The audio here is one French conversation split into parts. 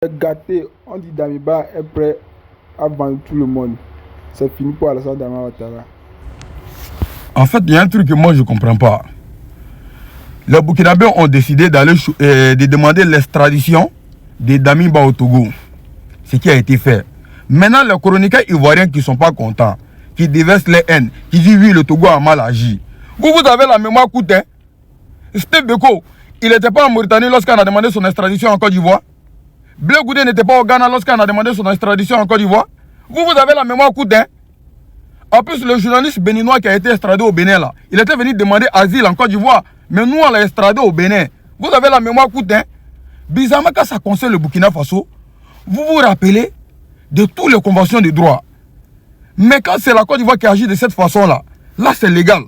Gâté, on dit Damiba est prêt à vendre tout le monde. C'est fini pour Alassane Dramane Ouattara. En fait, il y a un truc que moi je ne comprends pas. Les Burkinabés ont décidé de demander l'extradition de Damiba au Togo. Ce qui a été fait. Maintenant, les chroniqueurs ivoiriens qui ne sont pas contents, qui déversent les haines, qui disent oui, le Togo a mal agi. Vous avez la mémoire courte, hein? Steve Beko, il n'était pas en Mauritanie lorsqu'on a demandé son extradition en Côte d'Ivoire. Bleu Goudé n'était pas au Ghana lorsqu'on a demandé son extradition en Côte d'Ivoire. Vous avez la mémoire courte, hein? En plus, le journaliste béninois qui a été extradé au Bénin, là, il était venu demander asile en Côte d'Ivoire. Mais nous, on l'a extradé au Bénin. Vous avez la mémoire courte, hein? Bizarrement, quand ça concerne le Burkina Faso, vous vous rappelez de toutes les conventions de droit. Mais quand c'est la Côte d'Ivoire qui agit de cette façon-là, là, c'est légal.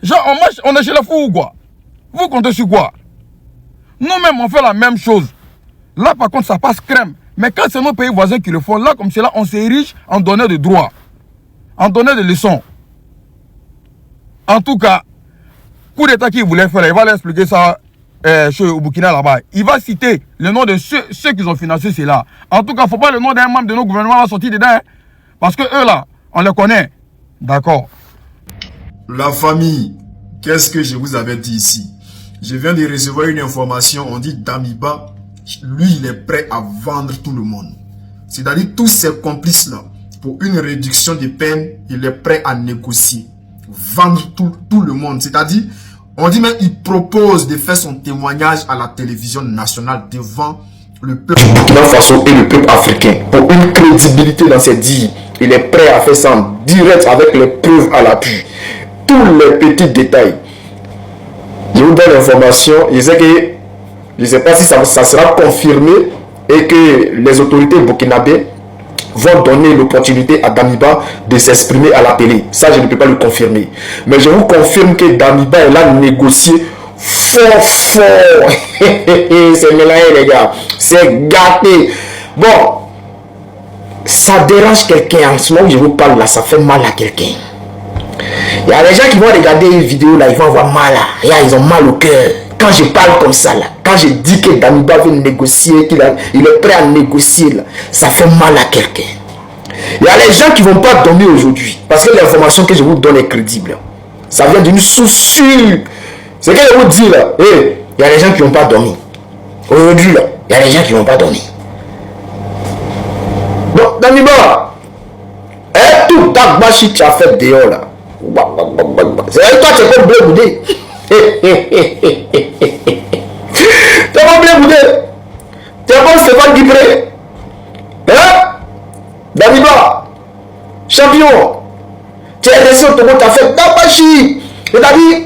Genre, on est chez les fous ou quoi? Vous comptez sur quoi? Nous-mêmes, on fait la même chose. Là, par contre, ça passe crème. Mais quand c'est nos pays voisins qui le font, là, comme cela, on s'érige en donneur de droit. En donneur de leçons. En tout cas, coup d'État qu'il voulait faire, il va leur expliquer ça au Burkina là-bas. Il va citer le nom de ceux qui ont financé cela. En tout cas, il ne faut pas le nom d'un membre de nos gouvernements sortir dedans. Hein, parce que eux là, on les connaît. D'accord. La famille, qu'est-ce que je vous avais dit ici? Je viens de recevoir une information, on dit Damiba, lui il est prêt à vendre tout le monde. C'est-à-dire tous ses complices là, pour une réduction de peine, il est prêt à négocier. Vendre tout le monde. C'est-à-dire, on dit même il propose de faire son témoignage à la télévision nationale devant le peuple Burkina Faso et le peuple africain. Pour une crédibilité dans ses dires, il est prêt à faire ça en direct avec les preuves à l'appui. Tous les petits détails. Je vous donne l'information. Je ne sais pas si ça sera confirmé et que les autorités burkinabées vont donner l'opportunité à Damiba de s'exprimer à la télé. Ça, je ne peux pas le confirmer. Mais je vous confirme que Damiba est là négocié fort. C'est mélangé, les gars. C'est gâté. Bon, ça dérange quelqu'un. En ce moment où je vous parle là, ça fait mal à quelqu'un. Il y a des gens qui vont regarder une vidéo là, ils vont avoir mal là. Ils ont mal au cœur. Quand je parle comme ça là, quand je dis que Damiba veut négocier, il est prêt à négocier là, ça fait mal à quelqu'un. Il y a les gens qui ne vont pas dormir aujourd'hui. Parce que l'information que je vous donne est crédible. Ça vient d'une source sûre. Ce que je vous dis là, il y a des gens qui ne vont pas dormir. Aujourd'hui là, il y a des gens qui ne vont pas dormir. Donc Damiba, tout Dagbashi tu as fait dehors là. C'est toi qui es comme Bleu Goudé. Tu es comme Bleu Goudé. Tu es comme Stéphane Guibré. Hein? Damiba, champion. Tu es resté au Togo, tu as fait Dagbashi. C'est-à-dire,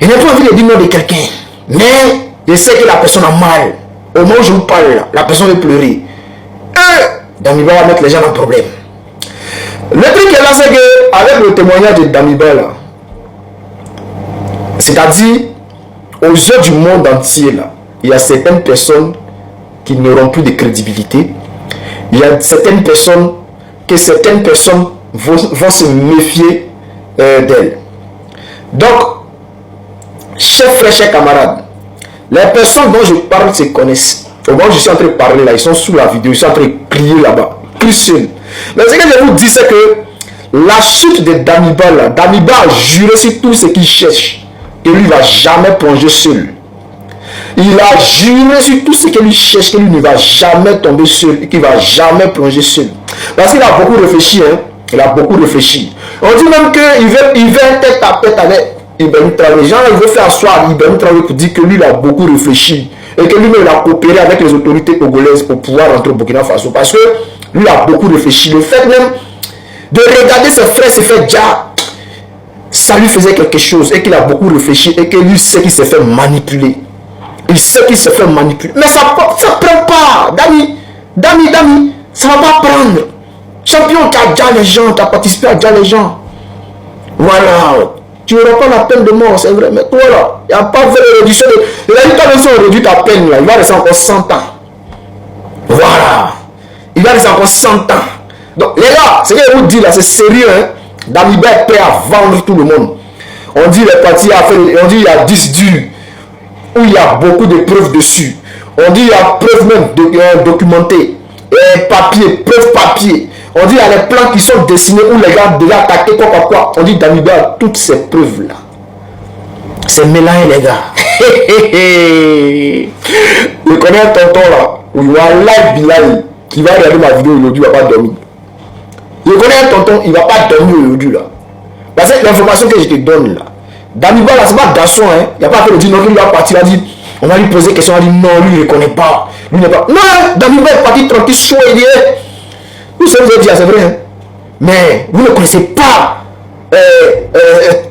je n'ai pas envie de dire le nom de quelqu'un. Mais je sais que la personne a mal. Au moment où je vous parle, la personne veut pleurer. Damiba va mettre les gens en problème. Le truc est là, c'est que avec le témoignage de Damiba là, c'est-à-dire aux yeux du monde entier là, il y a certaines personnes qui n'auront plus de crédibilité. Il y a certaines personnes vont se méfier d'elles. Donc, chers frères, chers camarades, les personnes dont je parle se connaissent. Au moment où je suis en train de parler là, ils sont sous la vidéo, ils sont en train de crier là-bas. Plus seul. Mais ce que je vous dis, c'est que la chute de Damiba là, Damiba a juré sur tout ce qu'il cherche, que lui ne va jamais plonger seul. Il a juré sur tout ce qu'il cherche, que lui ne va jamais tomber seul et qu'il ne va jamais plonger seul. Parce qu'il a beaucoup réfléchi, hein. Il a beaucoup réfléchi. On dit même qu'il veut tête à tête avec Ibrahim Traoré. Les gens, il veut faire asseoir Ibrahim Traoré pour dire que lui, il a beaucoup réfléchi. Et que lui-même, il a coopéré avec les autorités togolaises pour pouvoir rentrer au Burkina Faso. Parce que lui a beaucoup réfléchi. Le fait même de regarder ses frères se faire déjà, ça lui faisait quelque chose. Et qu'il a beaucoup réfléchi. Et que lui sait qu'il s'est fait manipuler. Il sait qu'il s'est fait manipuler. Mais ça ne prend pas. Dami, ça ne va pas prendre. Champion, tu as déjà les gens. Tu as participé à déjà les gens. Voilà. Tu n'auras pas la peine de mort, c'est vrai. Mais toi là, il n'y a pas de réduction. Il a dit toi même si on réduit ta peine là, il va rester encore 100 ans. Voilà. Il va rester encore 100 ans. Donc les gars, ce que je vous dis là, c'est sérieux. Hein? Damiba est prêt à vendre tout le monde. On dit les partis à faire, on dit il y a 10 durs où il y a beaucoup de preuves dessus. On dit il y a preuve même documentée. Papier, preuve papier. On dit il y a les plans qui sont dessinés où les gars devaient attaquer quoi. On dit Damiba a toutes ces preuves-là. C'est mélangé les gars. Je connais un tonton là. Il va live Bilal. Qui va regarder ma vidéo aujourd'hui, il ne va pas dormir. Je connais un tonton, il ne va pas dormir aujourd'hui là. Parce que l'information que je te donne là. Damiba là, c'est pas garçon, hein. Il n'y a pas fait le dire non, qu'il va partir, on va lui poser question, on va dire non, lui il ne connaît pas. Lui n'est pas. Non, Damiba est parti tranquille, chaud et dit. Vous savez, vous avez dit, c'est vrai, hein. Mais vous ne connaissez pas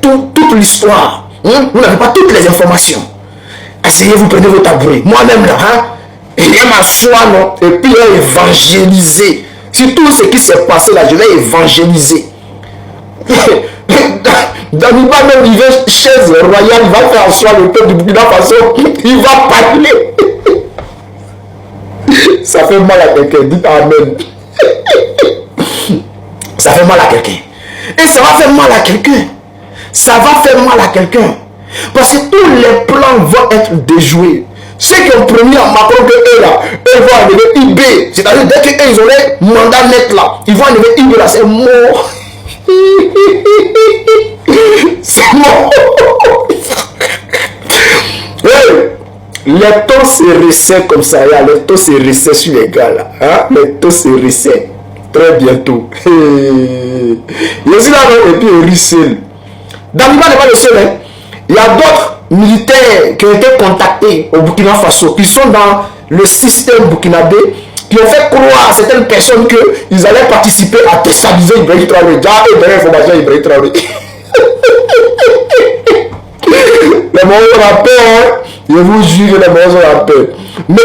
toute l'histoire. Hein? Vous n'avez pas toutes les informations. Essayez, vous prenez vos tabourets. Moi-même là, hein, il y a ma foi, non, et puis il a évangélisé. Sur tout ce qui s'est passé là, je vais évangéliser. Damiba même, il veut chaise royale, il va faire en soi le peuple du Burkina Faso, il va parler. Ça fait mal à quelqu'un, dites amen. Ça fait mal à quelqu'un. Et ça va faire mal à quelqu'un. Ça va faire mal à quelqu'un. Parce que tous les plans vont être déjoués. Ceux qui ont promis à Macron que eux là, eux vont enlever IB. C'est-à-dire dès qu'ils ont les mandats nets là, ils vont enlever IB là, c'est mort. C'est mort. Ouais. Les taux se resserrent comme ça, les taux se resserrent sur les gars là. Hein? Les taux se resserrent. Très bientôt. Je suis là et puis il rit seul. Damiba n'est pas le seul. Hein? Il y a d'autres militaires qui ont été contactés au Burkina Faso, qui sont dans le système burkinabé, qui ont fait croire à certaines personnes qu'ils allaient participer à déstabiliser Ibrahim Traoré. Déjà, et dernière information, Ibrahim Traoré. Les morts ont la peur, hein? Je vous jure, les morts ont la peur. Mais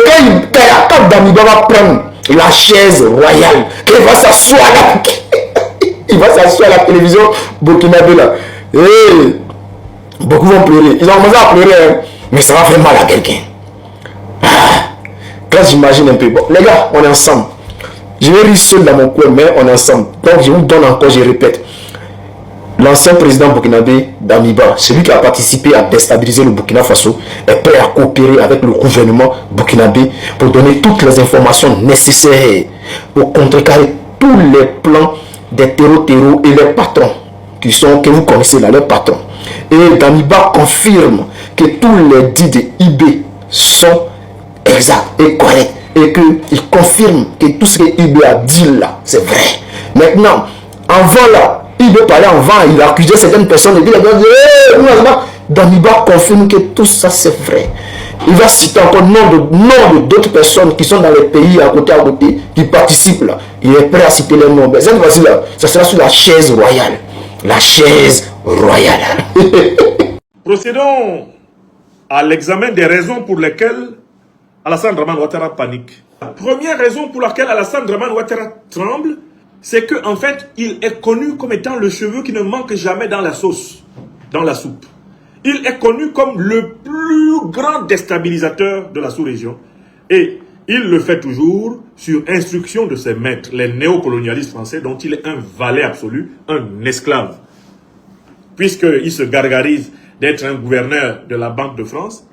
quand Damiba va prendre la chaise royale, qu'il va s'asseoir là, il va s'asseoir à la télévision burkinabé là. Et beaucoup vont pleurer. Ils ont commencé à pleurer, hein? Mais ça va faire mal à quelqu'un. Quand j'imagine un peu, bon, les gars, on est ensemble. Je vais rire seul dans mon coin, mais on est ensemble. Donc je vous donne encore, je répète. L'ancien président burkinabé Damiba, celui qui a participé à déstabiliser le Burkina Faso, est prêt à coopérer avec le gouvernement burkinabé pour donner toutes les informations nécessaires pour contrecarrer tous les plans des terreaux et les patrons que vous connaissez là, les patrons. Et Damiba confirme que tous les dits de IB sont exacts et corrects et qu'il confirme que tout ce que IB a dit là, c'est vrai. Maintenant, avant là, IB parlait en vain, il accusait certaines personnes et dit, Damiba confirme que tout ça c'est vrai. Il va citer encore nom d'autres personnes qui sont dans les pays à côté, qui participent là. Il est prêt à citer les noms. Mais cette fois-ci là, ça sera sur la chaise royale. La chaise royale. Procédons à l'examen des raisons pour lesquelles Alassane Dramane Ouattara panique. La première raison pour laquelle Alassane Dramane Ouattara tremble, c'est qu'en fait, il est connu comme étant le cheveu qui ne manque jamais dans la sauce, dans la soupe. Il est connu comme le plus grand déstabilisateur de la sous-région. Et il le fait toujours sur instruction de ses maîtres, les néocolonialistes français, dont il est un valet absolu, un esclave. Puisqu'il se gargarise d'être un gouverneur de la Banque de France,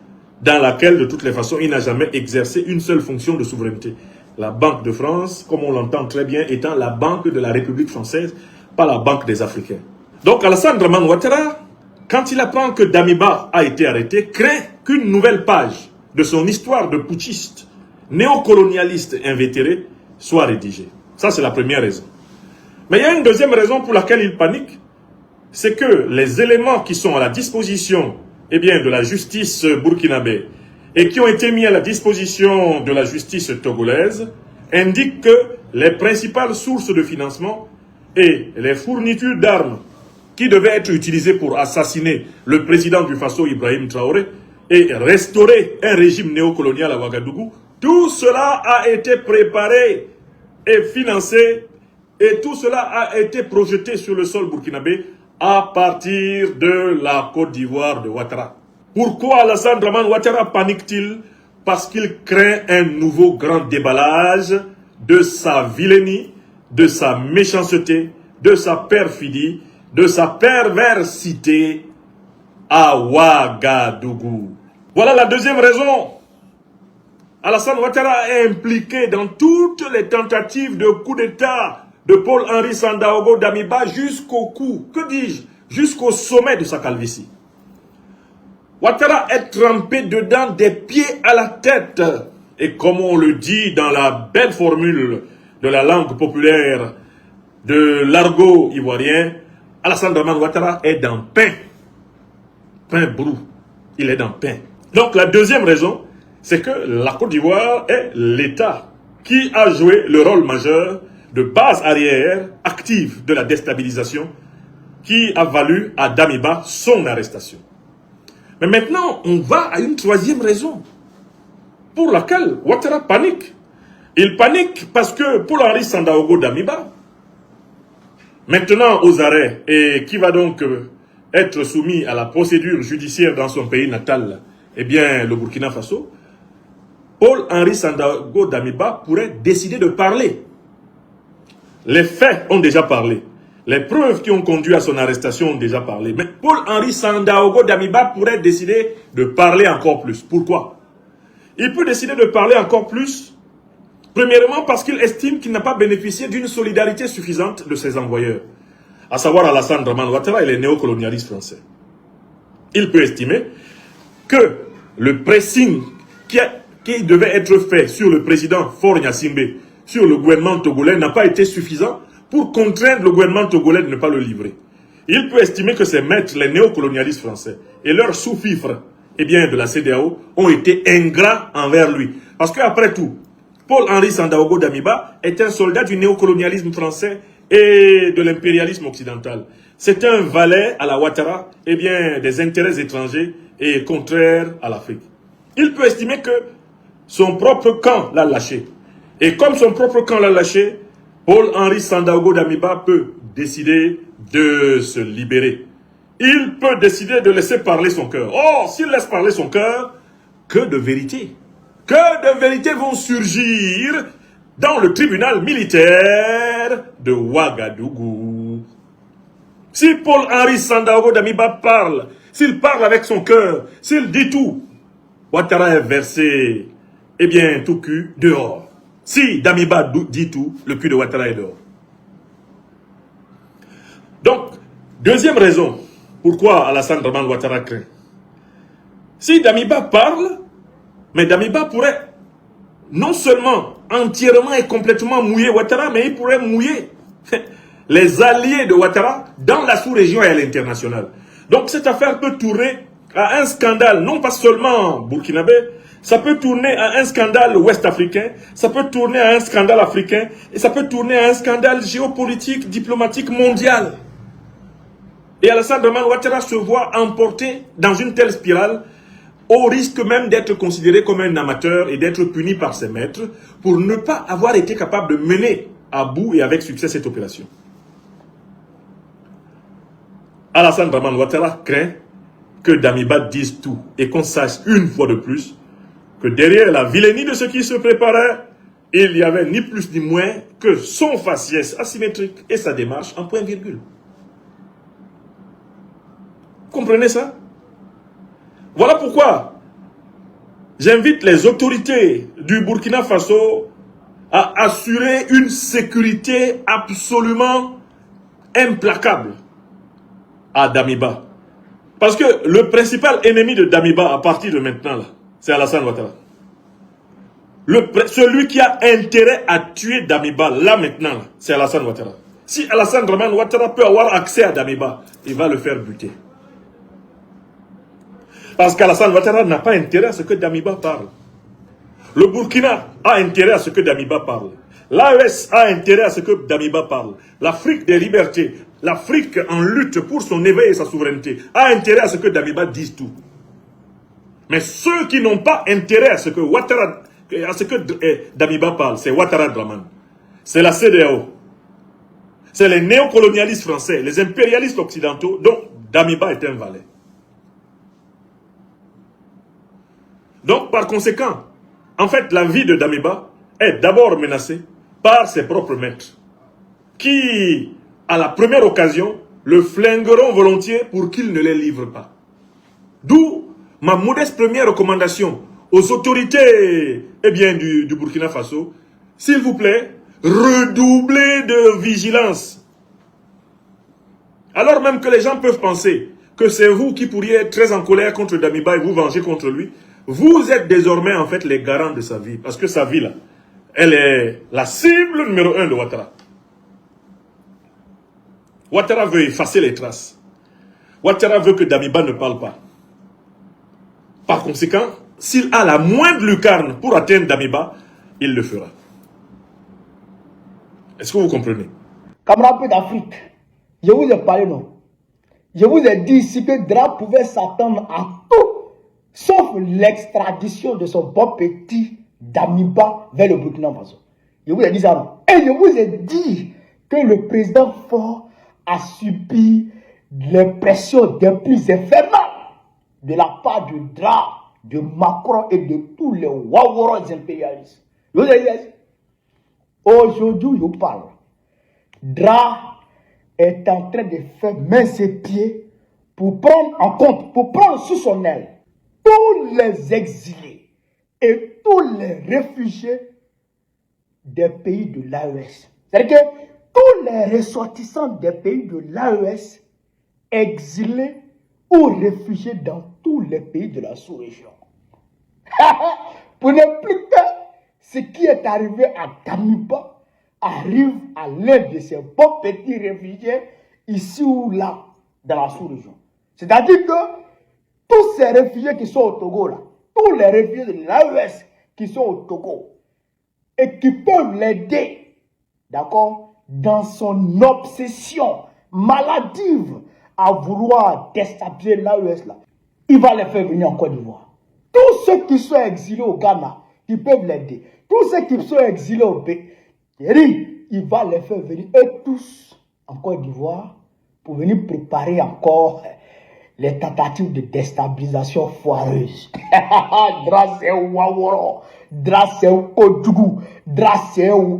dans laquelle, de toutes les façons, il n'a jamais exercé une seule fonction de souveraineté. La Banque de France, comme on l'entend très bien, étant la banque de la République française, pas la banque des Africains. Donc Alassane Dramane Ouattara, quand il apprend que Damiba a été arrêté, craint qu'une nouvelle page de son histoire de putschiste, néocolonialiste invétéré, soit rédigée. Ça, c'est la première raison. Mais il y a une deuxième raison pour laquelle il panique, c'est que les éléments qui sont à la disposition de la justice burkinabé et qui ont été mis à la disposition de la justice togolaise indiquent que les principales sources de financement et les fournitures d'armes qui devaient être utilisées pour assassiner le président du Faso, Ibrahim Traoré, et restaurer un régime néocolonial à Ouagadougou, tout cela a été préparé et financé, et tout cela a été projeté sur le sol burkinabé à partir de la Côte d'Ivoire de Ouattara. Pourquoi Alassane Dramane Ouattara panique-t-il? Parce qu'il craint un nouveau grand déballage de sa vilainie, de sa méchanceté, de sa perfidie, de sa perversité à Ouagadougou. Voilà la deuxième raison Alassane Ouattara est impliqué dans toutes les tentatives de coup d'État de Paul-Henri Sandaogo Damiba jusqu'au coup, que dis-je, jusqu'au sommet de sa calvitie. Ouattara est trempé dedans des pieds à la tête. Et comme on le dit dans la belle formule de la langue populaire de l'argot ivoirien, Alassane Dramane Ouattara est dans pain. Pain brou. Il est dans pain. Donc la deuxième raison, c'est que la Côte d'Ivoire est l'État qui a joué le rôle majeur de base arrière active de la déstabilisation qui a valu à Damiba son arrestation. Mais maintenant, on va à une troisième raison pour laquelle Ouattara panique. Il panique parce que Paul-Henri Sandaogo Damiba, maintenant aux arrêts, et qui va donc être soumis à la procédure judiciaire dans son pays natal, eh bien le Burkina Faso, Paul-Henri Sandaogo Damiba pourrait décider de parler. Les faits ont déjà parlé. Les preuves qui ont conduit à son arrestation ont déjà parlé. Mais Paul-Henri Sandaogo Damiba pourrait décider de parler encore plus. Pourquoi? Il peut décider de parler encore plus, premièrement parce qu'il estime qu'il n'a pas bénéficié d'une solidarité suffisante de ses envoyeurs, à savoir Alassane Dramane Ouattara et les néocolonialistes français. Il peut estimer que le pressing qui devait être fait sur le président Faure Gnassingbé, sur le gouvernement togolais, n'a pas été suffisant pour contraindre le gouvernement togolais de ne pas le livrer. Il peut estimer que ses maîtres, les néocolonialistes français, et leurs sous-fifres, eh bien, de la CEDEAO, ont été ingrats envers lui. Parce qu'après tout, Paul-Henri Sandaogo Damiba est un soldat du néocolonialisme français et de l'impérialisme occidental. C'est un valet à la Ouattara, eh bien, des intérêts étrangers et contraires à l'Afrique. Il peut estimer que son propre camp l'a lâché. Et comme son propre camp l'a lâché, Paul-Henri Sandaogo Damiba peut décider de se libérer. Il peut décider de laisser parler son cœur. Or, s'il laisse parler son cœur, que de vérités vont surgir dans le tribunal militaire de Ouagadougou. Si Paul-Henri Sandaogo Damiba parle, s'il parle avec son cœur, s'il dit tout, Ouattara est versé, eh bien, tout cul dehors. Si Damiba dit tout, le cul de Ouattara est dehors. Donc, deuxième raison, pourquoi Alassane Dramane Ouattara craint. Si Damiba parle, mais Damiba pourrait non seulement entièrement et complètement mouiller Ouattara, mais il pourrait mouiller les alliés de Ouattara dans la sous-région et à l'international. Donc cette affaire peut tourner à un scandale, non pas seulement burkinabé, ça peut tourner à un scandale ouest-africain, ça peut tourner à un scandale africain, et ça peut tourner à un scandale géopolitique, diplomatique mondial. Et Alassane Dramane Ouattara se voit emporté dans une telle spirale, au risque même d'être considéré comme un amateur et d'être puni par ses maîtres pour ne pas avoir été capable de mener à bout et avec succès cette opération. Alassane Dramane Ouattara craint que Damiba dise tout et qu'on sache une fois de plus que derrière la vilainie de ce qui se préparait, il n'y avait ni plus ni moins que son faciès asymétrique et sa démarche en point-virgule. Comprenez ça? Voilà pourquoi j'invite les autorités du Burkina Faso à assurer une sécurité absolument implacable à Damiba. Parce que le principal ennemi de Damiba à partir de maintenant, c'est Alassane Ouattara. Celui qui a intérêt à tuer Damiba, là maintenant, c'est Alassane Ouattara. Si Alassane Dramane Ouattara peut avoir accès à Damiba, il va le faire buter. Parce qu'Alassane Ouattara n'a pas intérêt à ce que Damiba parle. Le Burkina a intérêt à ce que Damiba parle. L'AES a intérêt à ce que Damiba parle. L'Afrique des libertés, l'Afrique en lutte pour son éveil et sa souveraineté, a intérêt à ce que Damiba dise tout. Mais ceux qui n'ont pas intérêt à ce que Damiba parle, c'est Ouattara Dramane. C'est la CEDEAO. C'est les néocolonialistes français, les impérialistes occidentaux, dont Damiba est un valet. Donc, par conséquent, en fait, la vie de Damiba est d'abord menacée par ses propres maîtres, qui, à la première occasion, le flingueront volontiers pour qu'il ne les livre pas. D'où ma modeste première recommandation aux autorités du Burkina Faso, s'il vous plaît, redoublez de vigilance. Alors même que les gens peuvent penser que c'est vous qui pourriez être très en colère contre Damiba et vous venger contre lui, vous êtes désormais en fait les garants de sa vie. Parce que sa vie là, elle est la cible numéro 1 de Ouattara. Ouattara veut effacer les traces. Ouattara veut que Damiba ne parle pas. Par conséquent, s'il a la moindre lucarne pour atteindre Damiba, il le fera. Est-ce que vous comprenez? Camarades d'Afrique, je vous ai parlé, non? Je vous ai dit ici que Dra pouvait s'attendre à tout, sauf l'extradition de son bon petit Damiba vers le Burkina Faso. Je vous ai dit ça, non? Et je vous ai dit que le président Faure a subi les pressions des plus infernales de la part de Dra, de Macron et de tous les Wawaros impérialistes. Je vous ai dit, aujourd'hui, je parle. Dra est en train de faire main et pieds pour prendre en compte, pour prendre sous son aile tous les exilés et tous les réfugiés des pays de l'AES. C'est-à-dire que tous les ressortissants des pays de l'AES exilés ou réfugiés dans tous les pays de la sous-région. Pour ne plus que ce qui est arrivé à Damiba arrive à l'un de ces beaux petits réfugiés ici ou là, dans la sous-région. C'est-à-dire que tous ces réfugiés qui sont au Togo, là, tous les réfugiés de l'AES qui sont au Togo et qui peuvent l'aider, d'accord, dans son obsession maladive à vouloir déstabiliser l'AES, là, il va les faire venir en Côte d'Ivoire. Tous ceux qui sont exilés au Ghana, qui peuvent l'aider, tous ceux qui sont exilés au pays, il va les faire venir, eux tous, en Côte d'Ivoire, pour venir préparer encore les tentatives de déstabilisation foireuse. Dra c'est Waworo, Dra c'est Kodjougou, Dra c'est un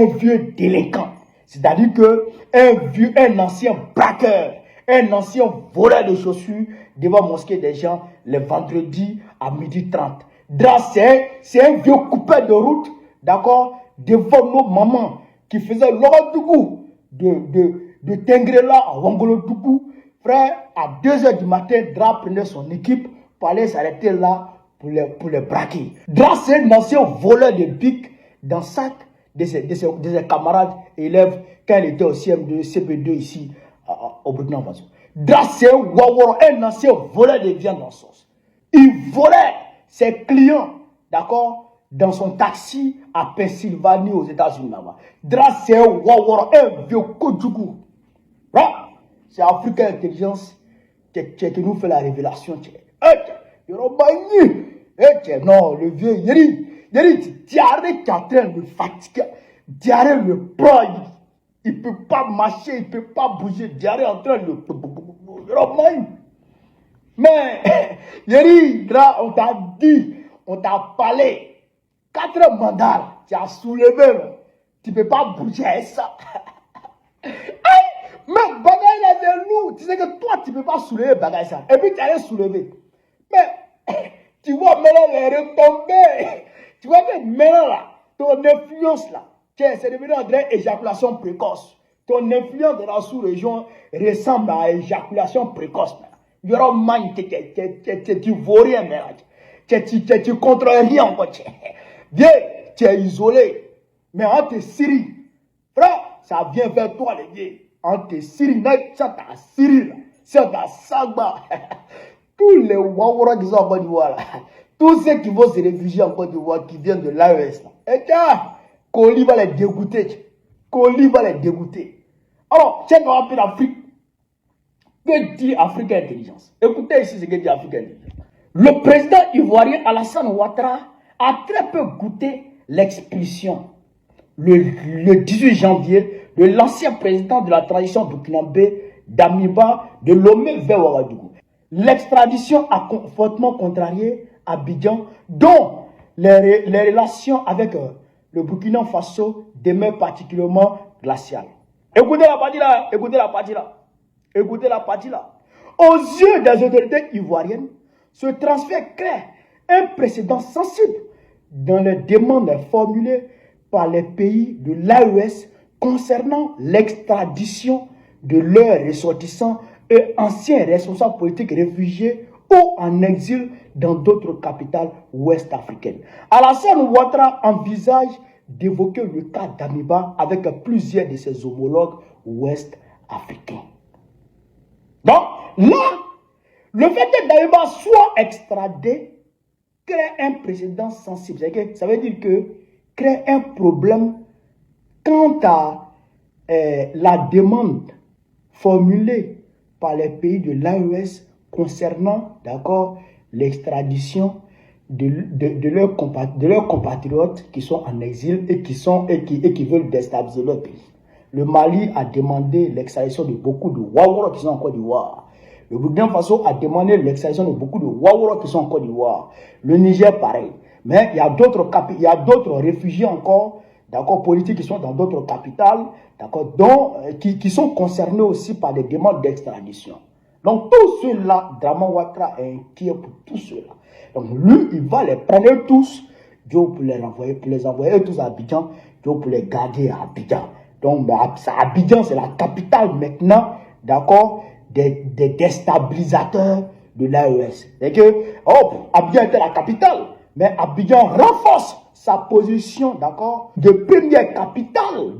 vieux délinquant. C'est-à-dire que un ancien braqueur, un ancien voleur de chaussures devant mosquée des gens les vendredis à 12h30. Dra c'est un vieux coupeur de route, d'accord, devant nos mamans qui faisaient l'Orodougou de Tengrela à Wangolodougou. Frère, à 2h du matin, Dra prenait son équipe pour aller s'arrêter là pour les braquer. Dra c'est un ancien voleur de bic dans le sac de ses camarades élèves quand il était au CM2, CP2 ici au Burkina Faso. Dra c'est un ancien voleur de viande en sauce. Il volait ses clients, d'accord, dans son taxi à Pennsylvanie aux États-Unis là-bas. Dra c'est un vieux Kodjougou. C'est Africa Intelligence qui nous fait la révélation. Non, le vieux Yeri, diarrhée qui est en train de fatiguer. Diarrhée le prend, il ne peut pas marcher, il ne peut pas bouger. Diarrhée en train de... Mais, Yeri, on t'a dit, on t'a parlé. 4 mandats, tu as soulevé, tu ne peux pas bouger ça. Mais bagaille là c'est lourd. Tu sais que toi tu ne peux pas soulever bagaille ça. Et puis tu allais soulever. Mais tu vois maintenant les retombées. Tu vois que maintenant là, ton influence là, c'est devenu en train d'éjaculation précoce. Ton influence dans la sous-région ressemble à éjaculation précoce. Il y aura un man, tu ne vaux rien, tu contrôles rien encore. Viens, tu es isolé. Mais on te Syrie. Frère, ça vient vers toi les vieux. On te Syrie, ça t'a Syrie, ça t'a Sagba. Tous les Wawara qui sont en Côte d'Ivoire, tous ceux qui vont se réfugier en Côte d'Ivoire, qui viennent de l'AES, et tiens, Koli va les dégoûter. Koli va les dégoûter. Alors, tiens, on va appeler l'Afrique. Que dit Africa Intelligence? Écoutez ici ce que dit Africa Intelligence. Le président ivoirien Alassane Ouattara a très peu goûté l'expulsion le 18 janvier de l'ancien président de la transition burkinabé Damiba de Lomé vers Ouagadougou. L'extradition a fortement contrarié Abidjan, dont les relations avec le Burkina Faso demeurent particulièrement glaciales. Écoutez la partie là, écoutez la partie là, écoutez la partie là. Aux yeux des autorités ivoiriennes, Ce transfert crée un précédent sensible dans les demandes formulées par les pays de l'AES concernant l'extradition de leurs ressortissants et anciens responsables politiques réfugiés ou en exil dans d'autres capitales ouest-africaines. Alassane Ouattara envisage d'évoquer le cas d'Amiba avec plusieurs de ses homologues ouest-africains. Donc, là, le fait que Damiba soit extradé crée un précédent sensible. Ça veut dire que crée un problème quant à la demande formulée par les pays de l'AES concernant, d'accord, l'extradition de leurs compatriotes qui sont en exil et qui veulent déstabiliser leur pays. Le Mali a demandé l'extradition de beaucoup de Wawara qui sont en Côte d'Ivoire. Le Burkina Faso a demandé l'extradition de beaucoup de Wawara qui sont en Côte d'Ivoire. Le Niger, pareil. Mais il y a d'autres réfugiés encore, d'accord, politiques qui sont dans d'autres capitales, d'accord, qui sont concernés aussi par des demandes d'extradition. Donc, tous ceux-là, Draman Ouattara est inquiet pour tous ceux-là. Donc, lui, il va les prendre tous, Dieu pour les envoyer tous à Abidjan, Dieu pour les garder à Abidjan. Donc, Abidjan, c'est la capitale maintenant, d'accord, des déstabilisateurs de l'AES. C'est que, Abidjan était la capitale, mais Abidjan renforce sa position, d'accord, de première capitale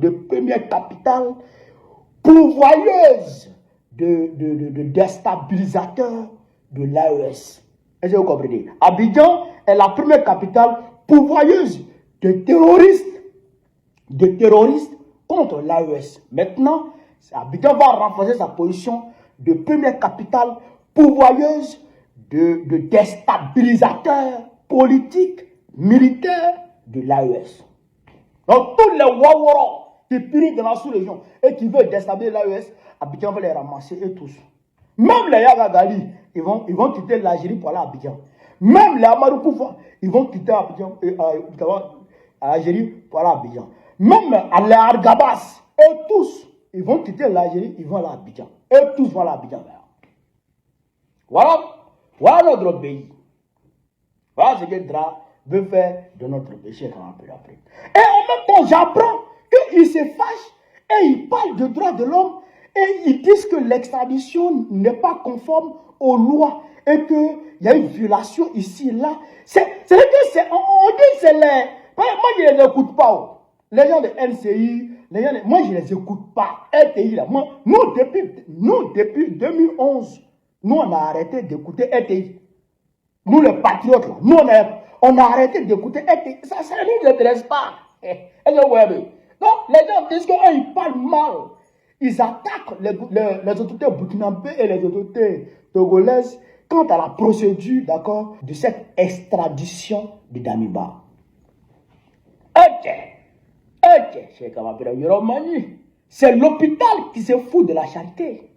pourvoyeuse de déstabilisateurs de l'AES. Est-ce que vous comprenez? Abidjan est la première capitale pourvoyeuse de terroristes contre l'AES. Maintenant, Abidjan va renforcer sa position de première capitale pourvoyeuse de déstabilisateurs politiques, militaires de l'AES. Donc tous les Wawara qui pirent dans la sous-région et qui veulent déstabiliser l'AES, Abidjan va les ramasser et tous. Même les Yagagali, ils vont quitter l'Algérie pour aller à Abidjan. Même les Amadou Koufa, ils vont quitter l'Algérie pour aller à Abidjan. Même les Argabas, et tous, ils vont quitter l'Algérie, ils vont aller à Abidjan. Et tous vont aller à Abidjan. Voilà notre pays. Voilà ce que Dra veut faire de notre péché. Et en même temps, j'apprends qu'il se fâche et il parle de droits de l'homme et ils disent que l'extradition n'est pas conforme aux lois et qu'il y a une violation ici et là. On dit que c'est les... Moi, je ne les écoute pas. Les gens de NCI, moi, je ne les écoute pas. RTI, là. Nous, depuis 2011, nous, on a arrêté d'écouter RTI. Nous, les patriotes, là, nous, on a arrêté d'écouter RTI. Ça ne nous intéresse pas. Donc, les gens disent qu'ils parlent mal. Ils attaquent les autorités burkinabées et les autorités togolaises quant à la procédure, d'accord, de cette extradition de Damiba. C'est l'hôpital qui se fout de la charité.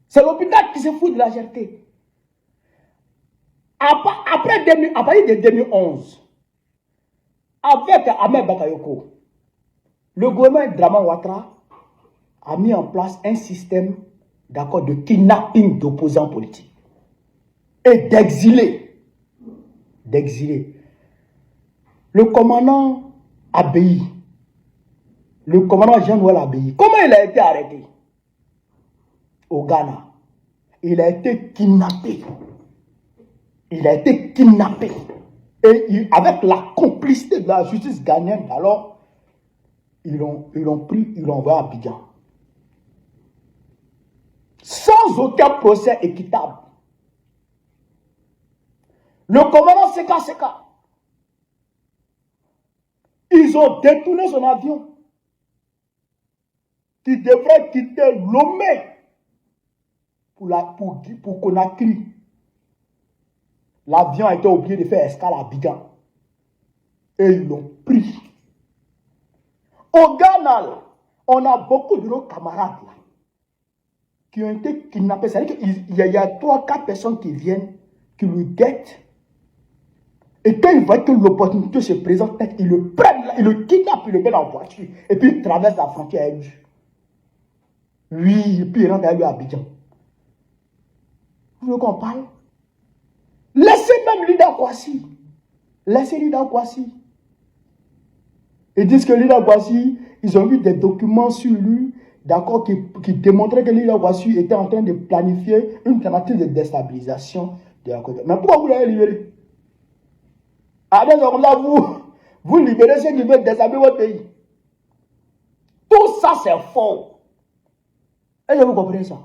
C'est l'hôpital qui se fout de la charité. À partir de 2011, avec Ahmed Bakayoko, le gouvernement Draman Ouattara a mis en place un système, d'accord, de kidnapping d'opposants politiques et d'exilés. Le commandant Abéi, le commandant Jean-Noël Abéi, comment il a été arrêté? Au Ghana. Il a été kidnappé. Et avec la complicité de la justice ghanéenne, alors, ils l'ont pris, ils l'ont envoyé à Abidjan. Sans aucun procès équitable. Le commandant Seka, ils ont détourné son avion qui devrait quitter Lomé pour Conakry. L'avion a été obligé de faire escale à Abidjan. Et ils l'ont pris. Au Ghana, on a beaucoup de nos camarades là, qui ont été kidnappés. C'est-à-dire qu'il y a 3-4 personnes qui viennent, qui le guettent. Et quand ils voient que l'opportunité se présente, ils le prennent, ils le kidnappent, ils le mettent en voiture. Et puis ils traversent la frontière avec lui. Et puis ils rentrent avec lui à Abidjan. Vous voulez qu'on parle? Même Lida Kwasi. Laissez Lida Kwasi. Ils disent que Lida Kwasi, ils ont vu des documents sur lui, d'accord, qui démontraient que Lida Kwasi était en train de planifier une tentative de déstabilisation de la Côte d'Ivoire. Mais pourquoi vous l'avez libéré? Ah, comme ça, vous libérez ceux qui veulent déstabiliser votre pays. Tout ça, c'est faux. Est-ce que vous comprenez ça?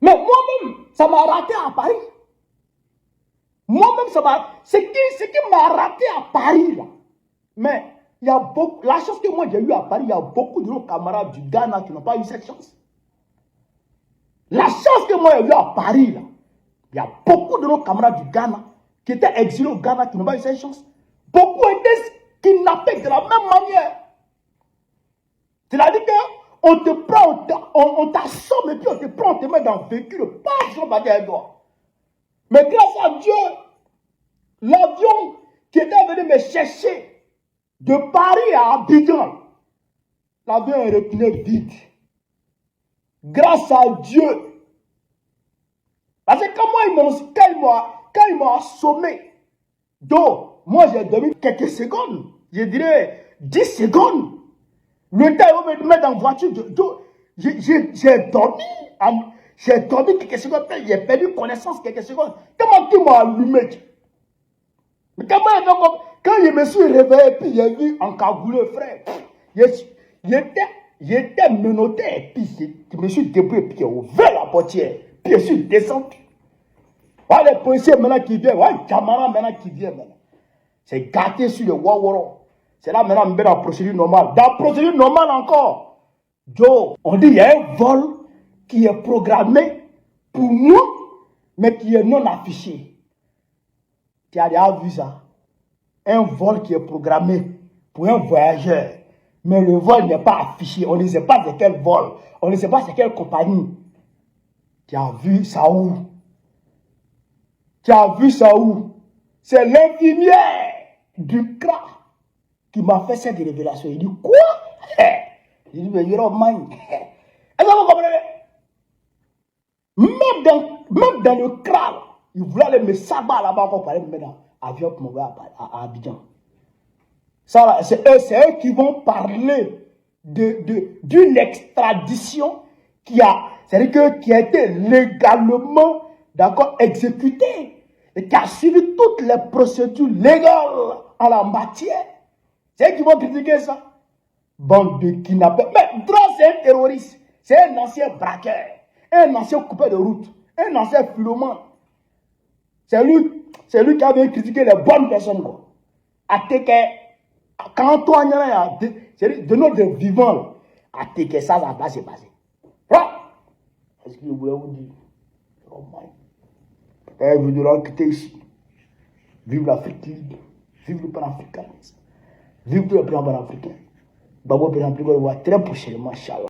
Mais moi-même, ça m'a raté à Paris. Moi-même, ce qui m'a raté à Paris, là. Mais il y a beaucoup, la chance que moi j'ai eue à Paris, il y a beaucoup de nos camarades du Ghana qui n'ont pas eu cette chance. La chance que moi j'ai eue à Paris, là, il y a beaucoup de nos camarades du Ghana qui étaient exilés au Ghana qui n'ont pas eu cette chance. Beaucoup étaient kidnappés de la même manière. C'est-à-dire qu'on te prend, on t'assomme et puis on te prend, on te met dans le véhicule, pas sur le bagage doigt. Mais grâce à Dieu, l'avion qui était venu me chercher de Paris à Abidjan, l'avion est retourné vide. Grâce à Dieu. Parce que quand ils m'ont assommé, donc moi j'ai dormi quelques secondes, je dirais 10 secondes. Le temps où ils me mettent en voiture, j'ai dormi quelques secondes, j'ai perdu connaissance quelques secondes. Comment tu m'as allumé? Mais quand je me suis réveillé, puis j'ai vu en cagoulé, frère, j'étais menotté, et puis je me suis débrouillé, puis j'ai ouvert la portière, puis je suis descendu. Voilà les policiers maintenant qui viennent, voilà les camarades maintenant qui viennent. C'est gâté sur le Waworo. C'est là maintenant, on met dans la procédure normale. Dans la procédure normale encore, Joe, on dit qu'il y a un vol qui est programmé pour nous, mais qui est non affiché. Tu as déjà vu ça? Un vol qui est programmé pour un voyageur, mais le vol n'est pas affiché. On ne sait pas de quel vol, on ne sait pas c'est quelle compagnie. Tu as vu ça où? Tu as vu ça où? C'est l'infirmière du CRA qui m'a fait cette révélation. Il dit quoi? Il dit mais you're of mine. Est-ce que vous comprenez? Même dans le CRA, il voulait aller me savoir là-bas pour aller me mettre dans l'avion pour m'envoyer à Abidjan. Ça, c'est eux qui vont parler d'une extradition qui a été légalement, d'accord, exécutée et qui a suivi toutes les procédures légales en la matière. C'est eux qui vont critiquer ça. Bande de kidnappés. Mais Dros, c'est un terroriste. C'est un ancien braqueur, un ancien coupeur de route, un ancien philomane. C'est lui qui avait critiqué les bonnes personnes. Quoi. Quand Antoine a de notre vivant, à Teke, ça va passer. Est-ce que je voulais vous dire? Oh my. Peut-être vous devez quitter ici. Vive l'Afrique libre. Vive le panafricanisme. Vive le plan panafricain. Babo Pénamplico le voit très prochainement, Inch'Allah.